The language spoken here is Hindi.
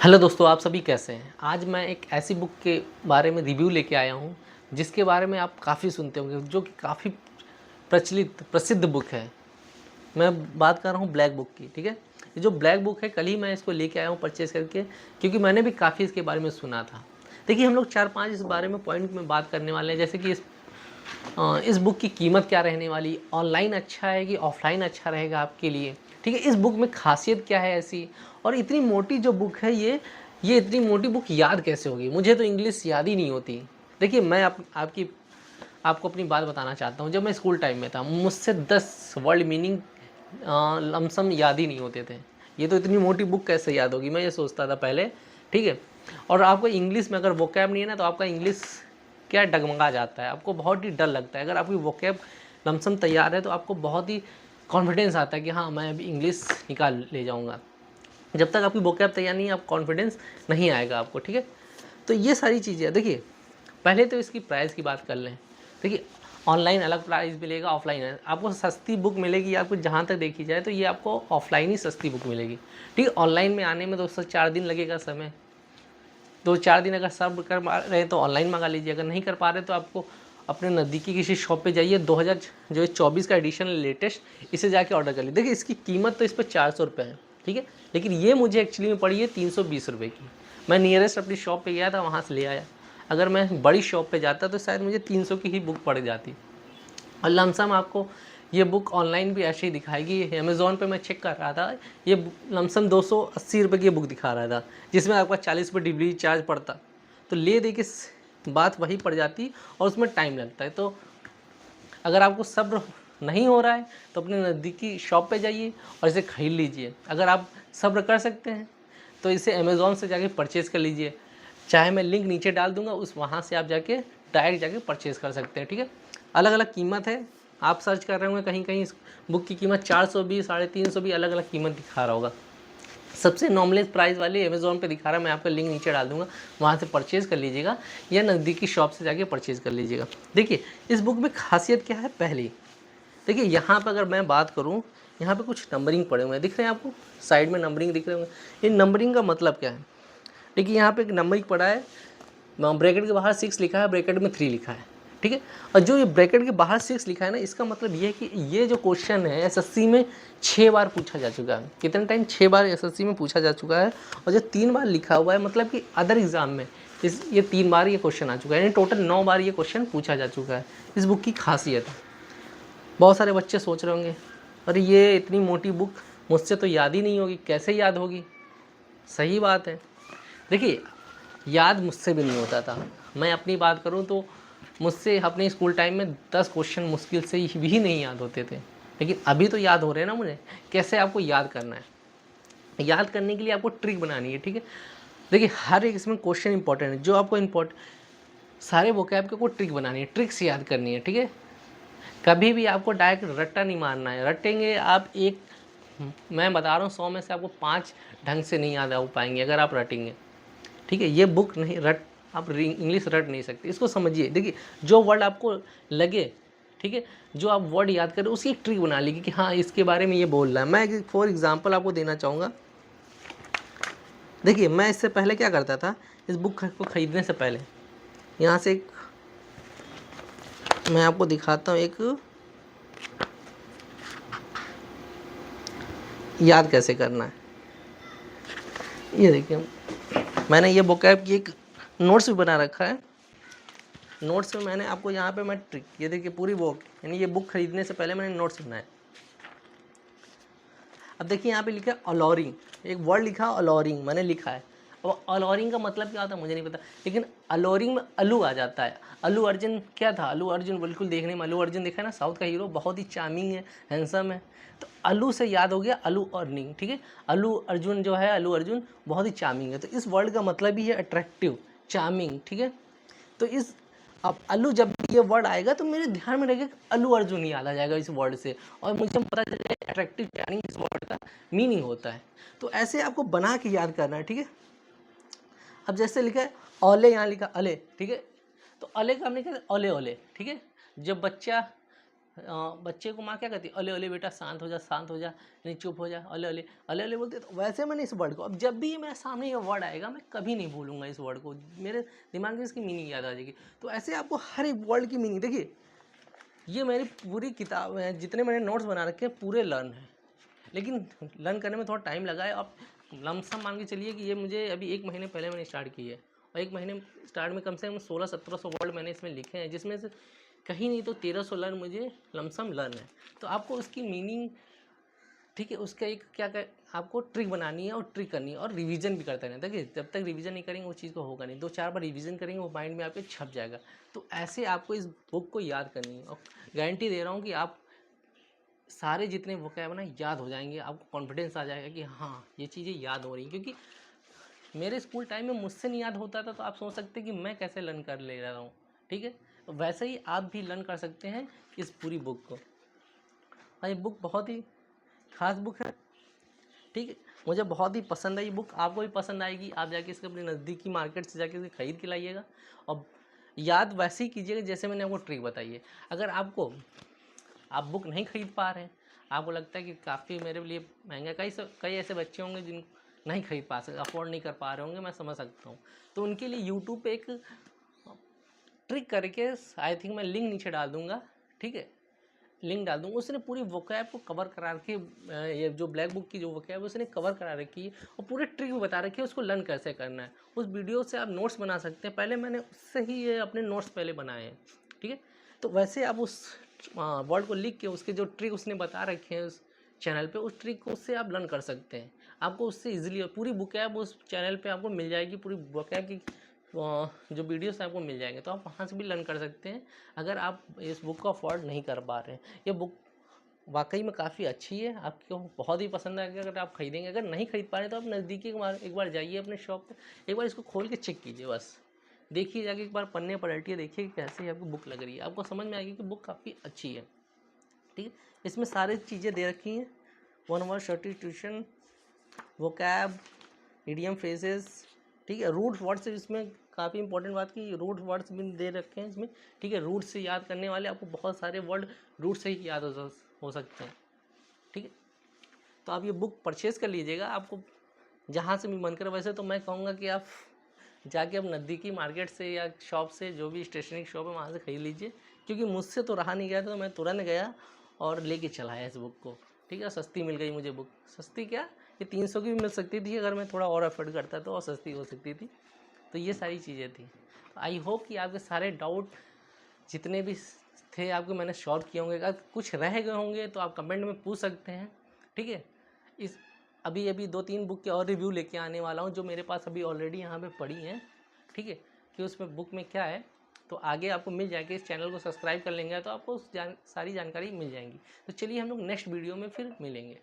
हेलो दोस्तों, आप सभी कैसे हैं। आज मैं एक ऐसी बुक के बारे में रिव्यू लेके आया हूँ जिसके बारे में आप काफ़ी सुनते होंगे, जो कि काफ़ी प्रसिद्ध बुक है। मैं बात कर रहा हूँ ब्लैक बुक की। ठीक है, ये जो ब्लैक बुक है, कल ही मैं इसको लेके आया हूँ परचेज़ करके, क्योंकि मैंने भी काफ़ी इसके बारे में सुना था। देखिए, हम लोग 4-5 इस बारे में पॉइंट में बात करने वाले हैं, जैसे कि इस बुक की कीमत क्या रहने वाली, ऑनलाइन अच्छा है कि ऑफलाइन अच्छा रहेगा आपके लिए। ठीक है, इस बुक में खासियत क्या है ऐसी, और इतनी मोटी जो बुक है, ये इतनी मोटी बुक याद कैसे होगी। मुझे तो इंग्लिश याद ही नहीं होती। देखिए, मैं आपको अपनी बात बताना चाहता हूँ। जब मैं स्कूल टाइम में था, मुझसे 10 वर्ड मीनिंग लमसम याद ही नहीं होते थे। ये तो इतनी मोटी बुक कैसे याद होगी, मैं ये सोचता था पहले। ठीक है, और आपको इंग्लिश में अगर वोकैब नहीं है ना, तो आपका इंग्लिश क्या डगमगा जाता है, आपको बहुत ही डर लगता है। अगर आपकी वोकैब लमसम तैयार है तो आपको बहुत ही कॉन्फिडेंस आता है कि हाँ, मैं अभी इंग्लिश निकाल ले जाऊँगा। जब तक आपकी वोकैब तैयार नहीं है, आप कॉन्फिडेंस नहीं आएगा आपको। ठीक है, तो ये सारी चीज़ें देखिए, पहले तो इसकी प्राइस की बात कर लें। देखिए, ऑनलाइन अलग प्राइस मिलेगा, ऑफलाइन है। आपको सस्ती बुक मिलेगी, आपको जहाँ तक देखी जाए तो ये आपको ऑफलाइन ही सस्ती बुक मिलेगी। ठीक है, ऑनलाइन में आने में दोस्तों 4 दिन लगेगा समय। 2-4 दिन अगर सब कर पा रहे हैं तो ऑनलाइन मंगा लीजिए, अगर नहीं कर पा रहे तो आपको अपने नज़दीकी किसी शॉप पे जाइए, 2024 का एडिशन लेटेस्ट, इसे जाके ऑर्डर कर लीजिए। देखिए, इसकी कीमत तो इस पर 400 रुपये है। ठीक है, लेकिन ये मुझे एक्चुअली में पड़ी है 320 रुपये की। मैं नियरेस्ट अपनी शॉप पे गया था, वहाँ से ले आया। अगर मैं बड़ी शॉप पे जाता तो शायद मुझे 300 की ही बुक पड़ जाती। और लमसम आपको ये बुक ऑनलाइन भी ऐसे ही दिखाएगी। अमेज़ॉन पे मैं चेक कर रहा था, ये लमसम 280 रुपये की बुक दिखा रहा था, जिसमें आपका 40 रुपये डिलीवरी चार्ज पड़ता। तो ले दे के बात वही पड़ जाती, और उसमें टाइम लगता है। तो अगर आपको सब्र नहीं हो रहा है तो अपने नज़दीकी शॉप पे जाइए और इसे खरीद लीजिए। अगर आप सब्र कर सकते हैं तो इसे अमेज़ॉन से जाके परचेज़ कर लीजिए। चाहे मैं लिंक नीचे डाल दूंगा, उस वहाँ से आप जाके डायरेक्ट जाके परचेज़ कर सकते हैं। ठीक है, अलग अलग कीमत है। आप सर्च कर रहे होंगे कहीं कहीं इस बुक की कीमत 400 भी, 350 भी, अलग अलग कीमत दिखा रहा होगा। सबसे नॉर्मलाइज प्राइस वाली अमेज़ॉन पे दिखा रहा है, मैं आपका लिंक नीचे डाल दूंगा, वहाँ से परचेज़ कर लीजिएगा, या नज़दीकी शॉप से जाके परचेज़ कर लीजिएगा। देखिए, इस बुक में खासियत क्या है। पहली, देखिए यहाँ पर अगर मैं बात करूँ, यहाँ पे कुछ नंबरिंग पड़े हुए हैं, दिख रहे हैं आपको, साइड में नंबरिंग दिख रहे होंगे। ये नंबरिंग का मतलब क्या है। देखिए, यहाँ पे एक नंबरिंग पड़ा है, ब्रैकेट के बाहर 6 लिखा है, ब्रैकेट में 3 लिखा है। ठीक है, और जो ये ब्रैकेट के बाहर 6 लिखा है ना, इसका मतलब ये है कि ये जो क्वेश्चन है एसएससी में 6 बार पूछा जा चुका है। कितने टाइम? 6 बार एसएससी में पूछा जा चुका है। और जो 3 बार लिखा हुआ है, मतलब कि अदर एग्जाम में ये 3 बार ये क्वेश्चन आ चुका है, यानी टोटल 9 बार ये क्वेश्चन पूछा जा चुका है। इस बुक की खासियत है। बहुत सारे बच्चे सोच रहे होंगे, अरे ये इतनी मोटी बुक मुझसे तो याद ही नहीं होगी, कैसे याद होगी। सही बात है। देखिए, याद मुझसे भी नहीं होता था। मैं अपनी बात करूं तो मुझसे अपने स्कूल टाइम में 10 क्वेश्चन मुश्किल से भी नहीं याद होते थे, लेकिन अभी तो याद हो रहे हैं ना मुझे। कैसे आपको याद करना है, याद करने के लिए आपको ट्रिक बनानी है। ठीक है, देखिए, हर एक इसमें क्वेश्चन इंपॉर्टेंट है, जो आपको सारे वोकैब के को ट्रिक बनानी है, ट्रिक से याद करनी है। ठीक है, कभी भी आपको डायरेक्ट रट्टा नहीं मारना है। रटेंगे आप एक, मैं बता रहा हूँ, 100 में से आपको 5 ढंग से नहीं याद आ पाएंगे अगर आप रटेंगे। ठीक है, ये बुक नहीं रट, आप इंग्लिश रट नहीं सकते, इसको समझिए। देखिए, जो वर्ड आपको लगे, ठीक है, जो आप वर्ड याद करें, उसकी एक ट्रिक बना लीजिए कि हाँ, इसके बारे में ये बोल रहा है। मैं फॉर एग्जांपल आपको देना चाहूँगा। देखिए, मैं इससे पहले क्या करता था, इस बुक को ख़रीदने से पहले, यहाँ से एक मैं आपको दिखाता हूँ, एक याद कैसे करना है। ये देखिए, मैंने ये बुक ऐप की एक नोट्स भी बना रखा है। नोट्स में मैंने आपको यहाँ पे मैं ट्रिक, ये देखिए पूरी बुक, यानी ये बुक खरीदने से पहले मैंने नोट्स बनाए। अब देखिए, यहाँ पे लिखा है अलोरिंग, एक वर्ड लिखा है अलोरिंग, मैंने लिखा है। अब अलोरिंग का मतलब क्या होता है मुझे नहीं पता, लेकिन अलोरिंग में अलू आ जाता है। अल्लू अर्जुन क्या था, अल्लू अर्जुन बिल्कुल देखने में, अल्लू अर्जुन देखा है ना, साउथ का हीरो, बहुत ही चार्मिंग है, हैंडसम है। तो अल्लू से याद हो गया अल्लू अर्निंग। ठीक है, अल्लू अर्जुन जो है, अल्लू अर्जुन बहुत ही चार्मिंग है, तो इस वर्ड का मतलब ही है अट्रैक्टिव, चार्मिंग। ठीक है, तो इस, अब अल्लू, जब भी ये वर्ड आएगा तो मेरे ध्यान में रहेगा कि अल्लू अर्जुन ही याद आ जाएगा इस वर्ड से, और मुझे पता चलेगा अट्रैक्टिव यानी इस वर्ड का मीनिंग होता है। तो ऐसे आपको बना के याद करना है। ठीक है, अब जैसे लिखा है ओले, यहाँ लिखा अले। ठीक है, तो अले का हमने क्या, ओले ओले। ठीक है, जब बच्चा बच्चे को माँ क्या कहती है, अले अले बेटा शांत हो जा, शांत हो जा, नहीं चुप हो जा, अले अले अले अले बोलते। तो वैसे मैंने इस वर्ड को, अब जब भी मेरे सामने ये वर्ड आएगा मैं कभी नहीं भूलूंगा इस वर्ड को, मेरे दिमाग में इसकी मीनिंग याद आ जाएगी। तो ऐसे आपको हर एक वर्ड की मीनिंग, देखिए ये मेरी पूरी किताब है, जितने मैंने नोट्स बना रखे हैं पूरे लर्न है, लेकिन लर्न करने में थोड़ा टाइम लगा है। आप लमसम मान के चलिए कि ये मुझे अभी 1 महीने पहले मैंने स्टार्ट की है, और 1 महीने स्टार्ट में कम से कम 1600-1700 वर्ड मैंने इसमें लिखे हैं, जिसमें से कहीं नहीं तो 1300 लर्न मुझे लमसम लर्न है। तो आपको उसकी मीनिंग, ठीक है, उसका एक क्या कर, आपको ट्रिक बनानी है और ट्रिक करनी है और रिवीजन भी करते रहना। देखिए जब तक रिवीजन नहीं करेंगे उस चीज़ को होगा नहीं, 2-4 बार रिवीजन करेंगे वो माइंड में आपके छप जाएगा। तो ऐसे आपको इस बुक को याद करनी है, और गारंटी दे रहा हूँ कि आप सारे जितने वोकैब ना याद हो जाएंगे, आपको कॉन्फिडेंस आ जाएगा कि हाँ ये चीज़ें याद हो रही हैं। क्योंकि मेरे स्कूल टाइम में मुझसे नहीं याद होता था, तो आप सोच सकते हैं कि मैं कैसे लर्न कर ले रहा हूँ, ठीक है। तो वैसे ही आप भी लर्न कर सकते हैं इस पूरी बुक को। और ये बुक बहुत ही खास बुक है, ठीक है, मुझे बहुत ही पसंद आई बुक, आपको भी पसंद आएगी। आप जाके इसके अपने नज़दीकी मार्केट से जाके इसे ख़रीद के लाइएगा, और याद वैसे ही कीजिएगा जैसे मैंने आपको ट्रिक बताई है। अगर आप बुक नहीं खरीद पा रहे हैं, आपको लगता है कि काफ़ी मेरे लिए महंगा, कई ऐसे बच्चे होंगे जिन नहीं खरीद पा सकते, अफोर्ड नहीं कर पा रहे होंगे, मैं समझ सकता हूँ। तो उनके लिए यूट्यूब पे एक ट्रिक करके, आई थिंक मैं लिंक नीचे डाल दूँगा, ठीक है, लिंक डाल दूँगा। उसने पूरी वोकैब को कवर करा रखी है, ये जो ब्लैक बुक की जो वोकैब उसने कवर करा रखी है, और पूरे ट्रिक भी बता रखी है उसको लर्न कैसे करना है। उस वीडियो से आप नोट्स बना सकते हैं, पहले मैंने उससे ही ये अपने नोट्स पहले बनाए हैं, ठीक है। तो वैसे आप उस वर्ड को लिख के उसके जो ट्रिक उसने बता रखे हैं उस चैनल पे, उस ट्रिक को उससे आप लर्न कर सकते हैं। आपको उससे इजीली पूरी वोकैब उस चैनल पे आपको मिल जाएगी, पूरी वोकैब की जो वीडियोस आपको मिल जाएंगे, तो आप वहाँ से भी लर्न कर सकते हैं अगर आप इस बुक को अफोर्ड नहीं कर पा रहे हैं। ये बुक वाकई में काफ़ी अच्छी है, आपको बहुत ही पसंद आएगी अगर आप खरीदेंगे। अगर नहीं खरीद पा रहे तो आप नज़दीकी एक बार जाइए अपने शॉप पे, एक बार इसको खोल के चेक कीजिए, बस देखिए जाके एक बार पन्ने पलटिए, देखिए कि कैसे आपको बुक लग रही है, आपको समझ में आएगी कि बुक काफ़ी अच्छी है, ठीक है। इसमें सारी चीज़ें दे रखी हैं, 1 word substitution, vocab, idiom phrases, ठीक है, रूट वर्ड्स इसमें काफ़ी इंपॉर्टेंट बात की रूट वर्ड्स भी दे रखे हैं इसमें, ठीक है। रूट से याद करने वाले आपको बहुत सारे वर्ड रूट से ही याद हो सकते हैं, ठीक है। तो आप ये बुक परचेज़ कर लीजिएगा, आपको जहाँ से भी मन करे। वैसे तो मैं कहूँगा कि आप जाके अब नज़दीकी मार्केट से या शॉप से, जो भी स्टेशनरी शॉप है वहाँ से खरीद लीजिए, क्योंकि मुझसे तो रहा नहीं गया था, तो मैं तुरंत गया और लेके चला आया इस बुक को, ठीक है। सस्ती मिल गई मुझे बुक, सस्ती क्या, ये 300 की भी मिल सकती थी, अगर मैं थोड़ा और एफर्ट करता तो और सस्ती हो सकती थी। तो ये सारी चीज़ें थी। आई होप कि आपके सारे डाउट जितने भी थे आपके मैंने सॉल्व किए होंगे। अगर कुछ रह गए होंगे तो आप कमेंट में पूछ सकते हैं, ठीक है। इस अभी 2-3 बुक के और रिव्यू लेके आने वाला हूँ, जो मेरे पास अभी ऑलरेडी यहाँ पे पड़ी हैं, ठीक है, कि उसमें बुक में क्या है, तो आगे आपको मिल जाएगी। इस चैनल को सब्सक्राइब कर लेंगे तो आपको सारी जानकारी मिल जाएंगी। तो चलिए हम लोग नेक्स्ट वीडियो में फिर मिलेंगे।